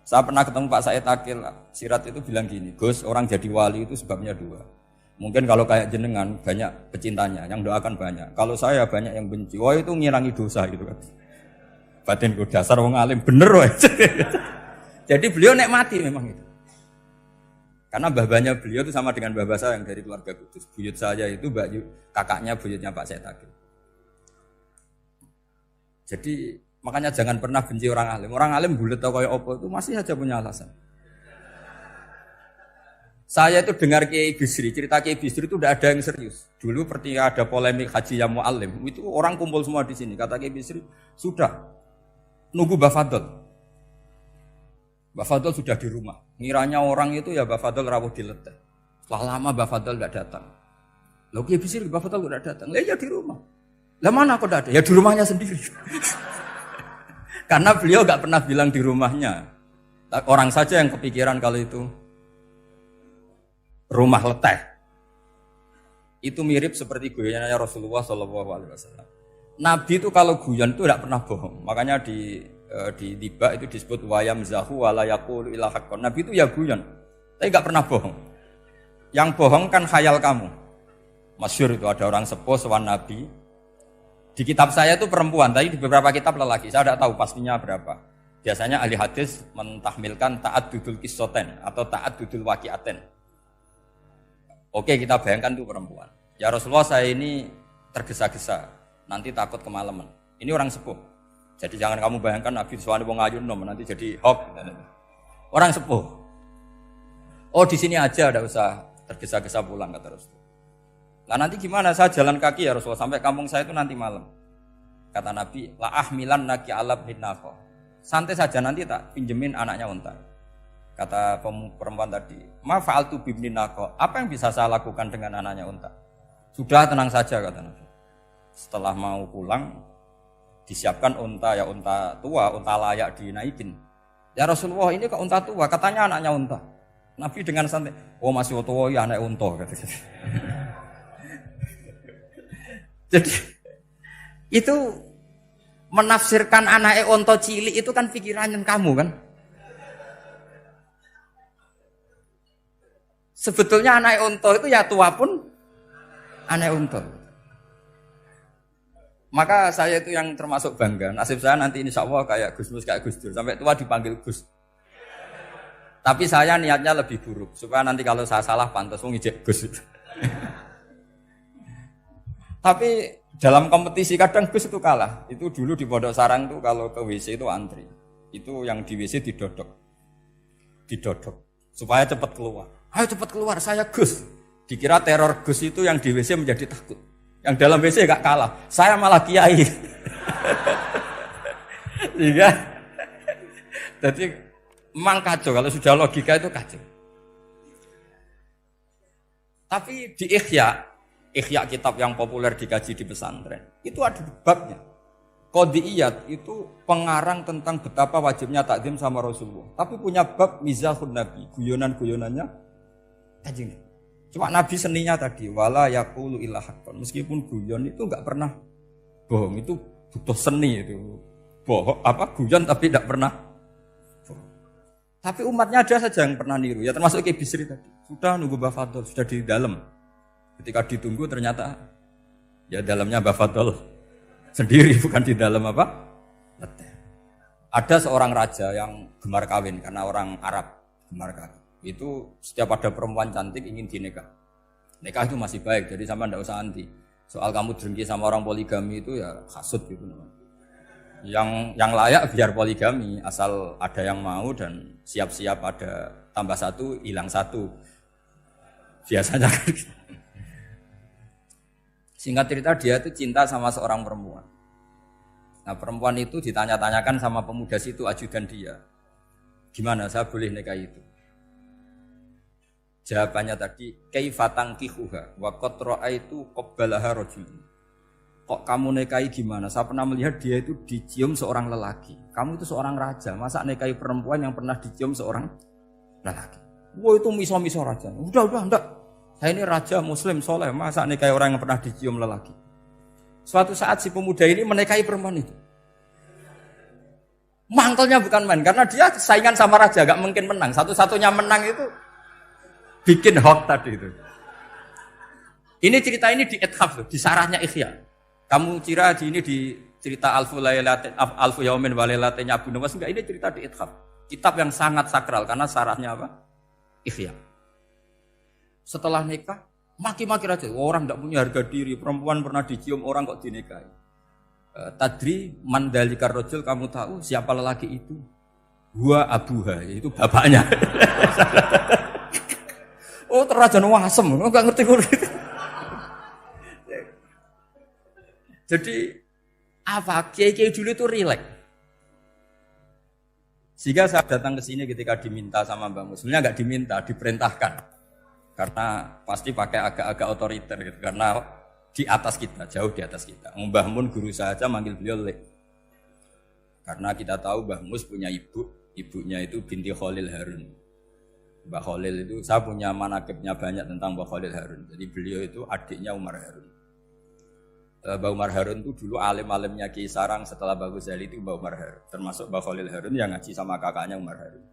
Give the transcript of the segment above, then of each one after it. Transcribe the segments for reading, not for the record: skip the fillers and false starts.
Saya pernah ketemu Pak Said Akil Sirat itu bilang gini, Gus, orang jadi wali itu sebabnya dua. Mungkin kalau kayak jenengan banyak pecintanya, yang doakan banyak. Kalau saya banyak yang benci, wah itu ngirangi dosa gitu kan. Batinku dasar wong alim bener wah. Jadi beliau nikmati memang itu. Karena babanya beliau itu sama dengan baba saya yang dari keluarga Kudus. Buyut saya itu kakaknya buyutnya Pak Said Akil. Jadi makanya jangan pernah benci orang alim. Orang alim bulet atau kayak opo itu masih saja punya alasan. Saya itu dengar Kiai Bisri, cerita Kiai Bisri itu tidak ada yang serius. Dulu ketika ada polemik haji yang mu'alim, itu orang kumpul semua di sini. Kata Kiai Bisri, sudah nunggu Mbah Fadl. Mbah Fadl sudah di rumah. Ngiranya orang itu ya Mbah Fadl rawuh dileteh. Setelah lama Mbah Fadl tidak datang. Loh Kiai Bisri, Mbah Fadl tidak datang. Lah ya di rumah. Lah mana kok tidak ada? Ya di rumahnya sendiri. Karena beliau enggak pernah bilang di rumahnya. Orang saja yang kepikiran kalau itu rumah leteh. Itu mirip seperti guyannya Rasulullah SAW. Nabi itu kalau guyon itu tidak pernah bohong. Makanya di tiba itu disebut wayam zahu wala yaqulu illa haqqan. Nabi itu ya guyon, tapi enggak pernah bohong. Yang bohong kan khayal kamu. Masyhur itu ada orang sepuh sowan Nabi. Di kitab saya itu perempuan, tapi di beberapa kitab lelaki. Saya tidak tahu pastinya berapa. Biasanya ahli hadis mentahmilkan taat dudul kisoten atau taat dudul wakiaten. Oke, kita bayangkan itu perempuan. Ya Rasulullah, saya ini tergesa-gesa, nanti takut kemalaman. Ini orang sepuh. Jadi jangan kamu bayangkan Nabi suwani wong ayu nom nanti jadi hoax. Orang sepuh. Oh di sini aja, tidak usah tergesa-gesa pulang kata Rasulullah. Nah nanti gimana? Saya jalan kaki ya Rasulullah sampai kampung saya itu nanti malam. Kata Nabi, la ahmilan naki alab binafo. Santai saja nanti tak pinjemin anaknya unta. Kata perempuan tadi, ma fa'altu bibni naqo. Apa yang bisa saya lakukan dengan anaknya unta? Sudah tenang saja kata Nabi. Setelah mau pulang, disiapkan unta ya unta tua, unta layak dinaikin. Ya Rasulullah ini kok unta tua? Katanya anaknya unta. Nabi dengan santai, oh masih tua ya anak unta. Jadi itu menafsirkan anaknya unta cilik itu kan pikirannya kamu kan? Sebetulnya anak unta itu ya tua pun anak unta. Maka saya itu yang termasuk bangga. Nasib saya nanti insya Allah kayak Gus Mus, kayak Gus Dur. Sampai tua dipanggil Gus. Tapi saya niatnya lebih buruk. Supaya nanti kalau saya salah pantas ngijek Gus. Tapi dalam kompetisi kadang Gus itu kalah. Itu dulu di Pondok Sarang itu kalau ke WC itu antri. Itu yang di WC didodok. Supaya cepat keluar. Ayo cepat keluar, saya Gus. Dikira teror Gus itu yang di WC menjadi takut. Yang dalam WC gak kalah. Saya malah kiai. Iya. Jadi memang kacau. Kalau sudah logika itu kacau. Tapi di Ihya kitab yang populer dikaji di pesantren. Itu ada babnya. Qadiyat itu pengarang tentang betapa wajibnya takzim sama Rasulullah. Tapi punya bab mizahun Nabi. Guyonan-guyonannya Kanjeng. Cuma Nabi seninya tadi wala yaqulu illa haqqan. Meskipun guyon itu enggak pernah bohong, itu butuh seni itu. Bohong apa guyon tapi tidak pernah bohong. Tapi umatnya ada saja yang pernah niru. Ya termasuk Kiai Bisri tadi. Sudah nunggu Mbah Fadl, sudah di dalam. Ketika ditunggu ternyata ya dalamnya Mbah Fadl sendiri bukan di dalam apa? Leteh. Ada seorang raja yang gemar kawin karena orang Arab gemar kawin. Itu setiap ada perempuan cantik ingin dinikah. Nikah itu masih baik, jadi sama ndak usah anti. Soal kamu dengki sama orang poligami itu ya hasud gitu namanya. Yang layak biar poligami, asal ada yang mau dan siap-siap ada tambah satu, hilang satu. Biasanya kan gitu. Singkat cerita dia itu cinta sama seorang perempuan. Nah perempuan itu ditanya-tanyakan sama pemuda situ ajudan dia. Gimana saya boleh nikah itu? Jawabannya tadi, kaifatang kihuha, wa qad ra'aitu qabbalaha rajul. Kok kamu nikahi gimana? Saya pernah melihat dia itu dicium seorang lelaki. Kamu itu seorang raja, masa nikahi perempuan yang pernah dicium seorang lelaki? Wah itu miso-miso raja. Udah enggak. Saya ini raja muslim soleh, masa nikahi orang yang pernah dicium lelaki? Suatu saat si pemuda ini menikahi perempuan itu. Mangkelnya bukan main, karena dia saingan sama raja, gak mungkin menang. Satu-satunya menang itu bikin hoax tadi itu. Ini cerita ini di Ithaf, di sarahnya Ikhya. Kamu kira ini di cerita Alfu Yaumin Walailatnya Abu Nawas, enggak, ini cerita di Ithaf. Kitab yang sangat sakral, karena sarahnya apa? Ikhya. Setelah nikah, maki-maki raja. Orang tidak punya harga diri, perempuan pernah dicium orang kok dinikahi. Tadri mandalikar rojul, kamu tahu siapa lelaki itu? Gua abuha, itu bapaknya. Oh, terajan wasem, enggak ngerti gitu. Jadi apa? Kiai-kiai dulu itu rileks. Sehingga saya datang ke sini ketika diminta sama Mbak Mus. Sebenarnya enggak diminta, diperintahkan. Karena pasti pakai agak-agak otoriter gitu. Karena di atas kita, jauh di atas kita. Mbah Mun guru saja manggil beliau Lek. Karena kita tahu Mbah Mus punya ibunya itu binti Khalil Harun. Mbah Khalil itu, saya punya manakibnya banyak tentang Mbah Khalil Harun. Jadi beliau itu adiknya Umar Harun. Mbah Umar Harun itu dulu alim-alimnya Ki Sarang, setelah Mbah Ghazali itu Mbah Umar Harun. Termasuk Mbah Khalil Harun yang ngaji sama kakaknya Umar Harun.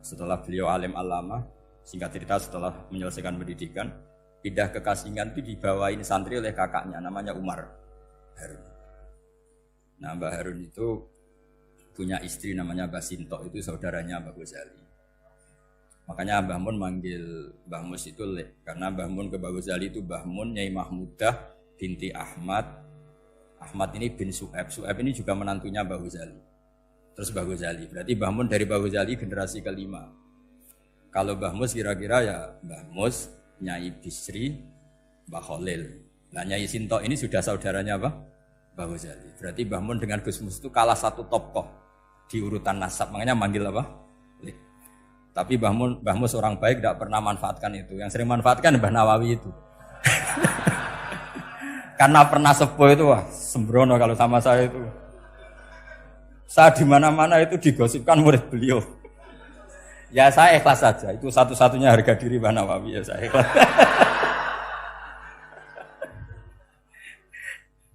Setelah beliau alim alama, singkat cerita setelah menyelesaikan pendidikan, pindah ke Kasingan itu dibawain santri oleh kakaknya, namanya Umar Harun. Nah, Mbah Harun itu punya istri namanya Mbah Sinto, itu saudaranya Mbah Ghazali. Makanya Mbah Mun manggil Mbah Mus itu Lek, karena Mbah Mun ke Mbah Ghazali itu Mbah Mun Nyai Mahmudah binti Ahmad. Ahmad ini bin Su'aib. Su'aib ini juga menantunya Mbah Ghazali. Terus Mbah Ghazali, berarti Mbah Mun dari Mbah Ghazali generasi kelima. Kalau Mbah Mus kira-kira ya Mbah Mus, Nyai Bisri, Mbah Khalil. Nah, Nyai Sinto ini sudah saudaranya apa? Mbah Ghazali. Berarti Mbah Mun dengan Gus Mus itu kalah satu tokoh di urutan nasab. Makanya manggil apa? Lek. Tapi Mbah Mus orang baik, tidak pernah manfaatkan itu. Yang sering manfaatkan Mbah Nawawi itu. Karena pernah sepuh itu, wah sembrono kalau sama saya itu. Saya di mana-mana itu digosipkan murid beliau. Ya saya ikhlas saja, itu satu-satunya harga diri Mbah Nawawi, ya saya ikhlas.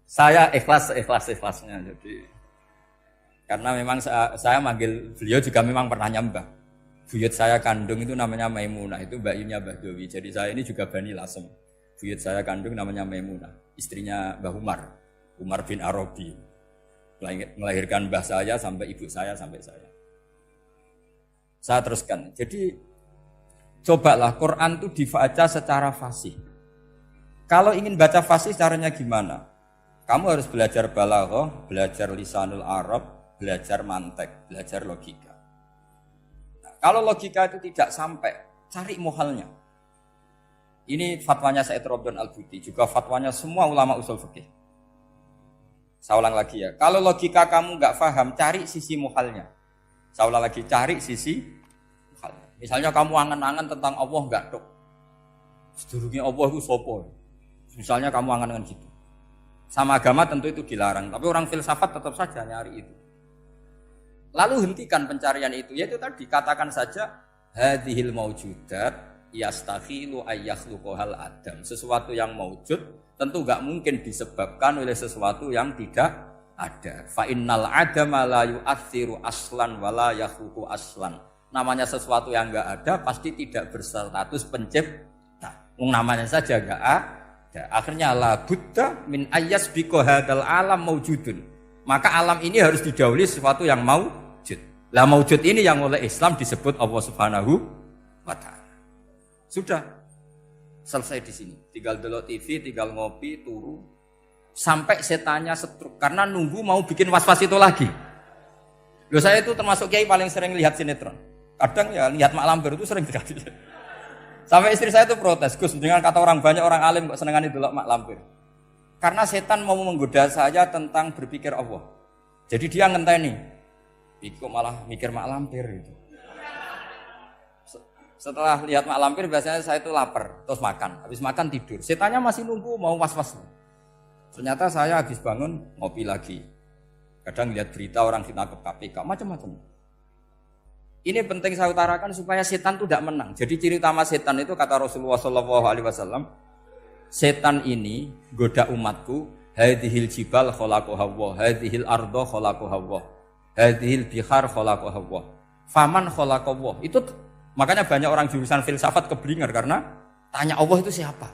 Saya ikhlasnya. Jadi karena memang saya manggil beliau juga memang pernah nyembah. Buyut saya kandung itu namanya Maimunah, itu mbaknya Mbah Dowi. Jadi saya ini juga Bani Lasem. Buyut saya kandung namanya Maimunah, istrinya Mbah Umar bin Arabi. Melahirkan mbah saya sampai ibu saya sampai saya. Saya teruskan. Jadi cobalah Quran itu dibaca secara fasih. Kalau ingin baca fasih caranya gimana? Kamu harus belajar balaghah, belajar lisanul Arab, belajar mantek, belajar logika. Nah, kalau logika itu tidak sampai, cari muhalnya. Ini fatwanya Said Robdon Al-Buti, juga fatwanya semua ulama usul fikih. Saya ulang lagi ya. Kalau logika kamu nggak paham, cari sisi muhalnya. Saya ulang lagi, cari sisi muhalnya. Misalnya kamu angan-angan tentang Allah nggak dok. Sedurungnya Allah itu sopo. Misalnya kamu angan-angan gitu. Sama agama tentu itu dilarang, tapi orang filsafat tetap saja nyari itu. Lalu hentikan pencarian itu, yaitu tadi katakan saja hadhil maujudat yastakhilu ayyakhluqahal adam. Sesuatu yang maujud tentu enggak mungkin disebabkan oleh sesuatu yang tidak ada. Fa innal adama la yu'athiru aslan wa la yakhluqu aslan. Namanya sesuatu yang enggak ada pasti tidak berstatus pencipta. Namanya saja enggak ada. Akhirnya la budda min ayyasbiqa hadzal alam maujudun. Maka alam ini harus didahului sesuatu yang maujud. Lah maujud ini yang oleh Islam disebut Allah Subhanahu wa taala. Sudah selesai di sini. Tinggal delok TV, tinggal ngopi, turu sampai setannya setruk karena nunggu mau bikin was-was itu lagi. Loh, saya itu termasuk kiai paling sering lihat sinetron. Kadang ya lihat Mak Lampir itu sering terjadi. Sampai istri saya itu protes, Gus, dengan kata orang banyak orang alim kok senengan itu Mak Lampir. Karena setan mau menggoda saya tentang berpikir Allah. Jadi dia ngenteni. Kok malah mikir Mak Lampir gitu. Setelah lihat Mak Lampir biasanya saya itu lapar, terus makan. Habis makan tidur. Setannya masih nunggu mau was-was. Ternyata saya habis bangun ngopi lagi. Kadang lihat berita orang ditangkap KPK, macam-macam. Ini penting saya utarakan supaya setan itu tidak menang. Jadi ciri utama setan itu kata Rasulullah SAW, setan ini goda umatku, hadhil jibal khalaqaha Allah, hadhil ardo khalaqaha Allah. Hadhil bihar khalaqaha Allah. Faman khalaqaha Allah. Itu makanya banyak orang jurusan filsafat keblinger karena tanya Allah itu siapa?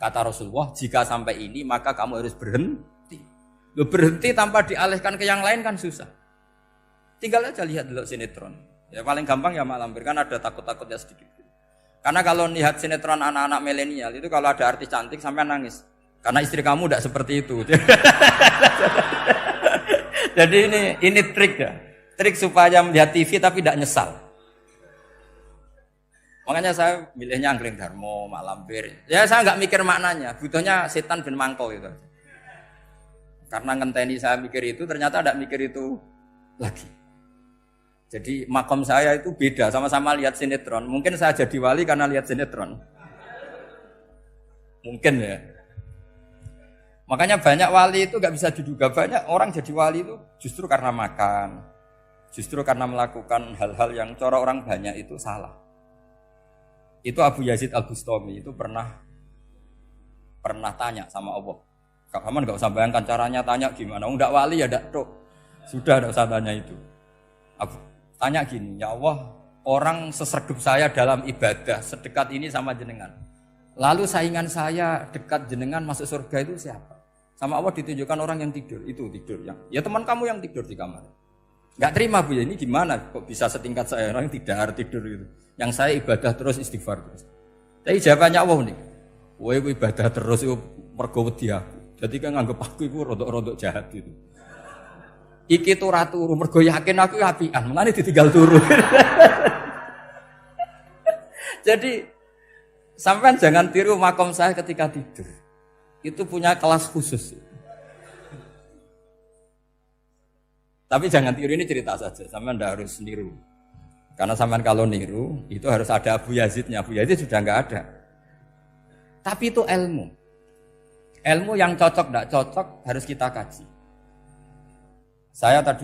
Kata Rasulullah, jika sampai ini maka kamu harus berhenti. Loh, berhenti tanpa dialihkan ke yang lain kan susah. Tinggal aja lihat dulu sinetron. Ya paling gampang ya Mak Lampir, kan ada takut-takutnya sedikit. Karena kalau lihat sinetron anak-anak milenial itu kalau ada artis cantik sampai nangis. Karena istri kamu tidak seperti itu. Jadi ini trik ya. Trik supaya melihat TV tapi tidak nyesal. Makanya saya milihnya Angling Darmo, Mak Lampir. Ya saya nggak mikir maknanya, butuhnya setan bin mangkol itu. Karena ngenteni saya mikir itu, ternyata tidak mikir itu lagi. Jadi makom saya itu beda, sama-sama lihat sinetron. Mungkin saya jadi wali karena lihat sinetron. Mungkin ya. Makanya banyak wali itu nggak bisa diduga. Banyak orang jadi wali itu justru karena makan. Justru karena melakukan hal-hal yang cara orang banyak itu salah. Itu Abu Yazid Al-Bustami itu pernah tanya sama Allah. Kak Haman nggak usah bayangkan caranya tanya gimana. Enggak wali ya enggak tok. Sudah enggak usah tanya itu. Abu tanya gini, ya Allah, orang seserdup saya dalam ibadah sedekat ini sama jenengan. Lalu saingan saya dekat jenengan masuk surga itu siapa? Sama Allah ditunjukkan orang yang tidur, itu tidur yang. Ya teman kamu yang tidur di kamar. Enggak terima Bu ya, ini gimana kok bisa setingkat saya orang tidak tidur gitu. Yang saya ibadah terus istighfar terus. Tapi jawabannya Allah nih. Kowe ibadah terus itu mergo wedi aku. Jadi kan nganggep aku iku rodok-rodok jahat gitu. Iki ora turu mergo yakin aku apian, mulane ditinggal turu. Jadi sampean jangan tiru makom saya ketika tidur. Itu punya kelas khusus. Tapi jangan tiru, ini cerita saja, sampean ndak harus niru. Karena sampean kalau niru itu harus ada Abu Yazidnya. Abu Yazid sudah enggak ada. Tapi itu ilmu. Ilmu yang cocok enggak cocok harus kita kaji. Saya tadi